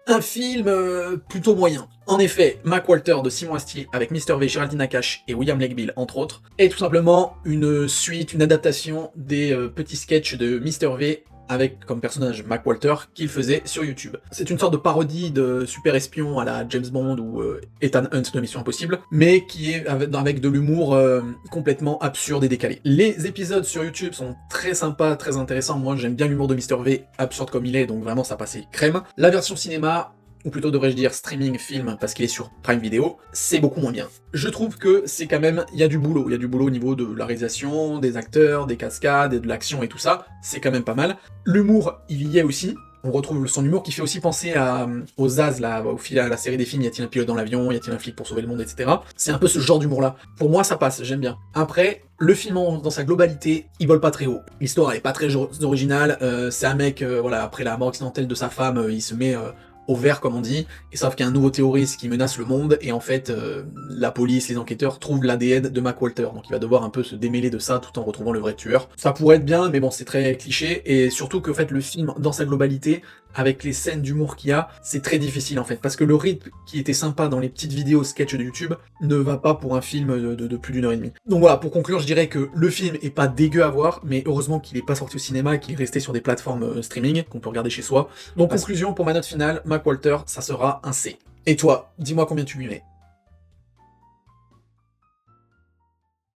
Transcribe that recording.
un film plutôt moyen. En effet, Mac Walter de Simon Astier avec Mr V, Géraldine Nakache et William Lake Bill entre autres, est tout simplement une suite, une adaptation des petits sketchs de Mr V avec comme personnage Mac Walter qu'il faisait sur YouTube. C'est une sorte de parodie de super espion à la James Bond ou Ethan Hunt de Mission Impossible, mais qui est avec de l'humour complètement absurde et décalé. Les épisodes sur YouTube sont très sympas, très intéressants. Moi j'aime bien l'humour de Mr V, absurde comme il est, donc vraiment ça passait crème. La version cinéma, ou plutôt devrais-je dire streaming film, parce qu'il est sur Prime Video, c'est beaucoup moins bien. Je trouve que c'est quand même, il y a du boulot au niveau de la réalisation, des acteurs, des cascades, et de l'action et tout ça, c'est quand même pas mal. L'humour, il y est aussi, on retrouve son humour qui fait aussi penser aux Zaz, là, à la série des films, y a-t-il un pilote dans l'avion, y a-t-il un flic pour sauver le monde, etc. C'est un peu ce genre d'humour-là. Pour moi, ça passe, j'aime bien. Après, le film dans sa globalité, il vole pas très haut. L'histoire, elle est pas très originale, c'est un mec, voilà, après la mort accidentelle de sa femme, il se met au vert comme on dit, et savent qu'il y a un nouveau terroriste qui menace le monde, et en fait, la police, les enquêteurs trouvent l'ADN de Mac Walter, donc il va devoir un peu se démêler de ça tout en retrouvant le vrai tueur. Ça pourrait être bien, mais bon, c'est très cliché, et surtout que en fait, le film, dans sa globalité, avec les scènes d'humour qu'il y a, c'est très difficile en fait, parce que le rythme qui était sympa dans les petites vidéos sketch de YouTube ne va pas pour un film de plus d'1h30. Donc voilà, pour conclure, je dirais que le film est pas dégueu à voir, mais heureusement qu'il est pas sorti au cinéma et qu'il est resté sur des plateformes streaming, qu'on peut regarder chez soi. Donc conclusion, pour ma note finale, Mac Walter, ça sera un C. Et toi, dis-moi combien tu lui mets.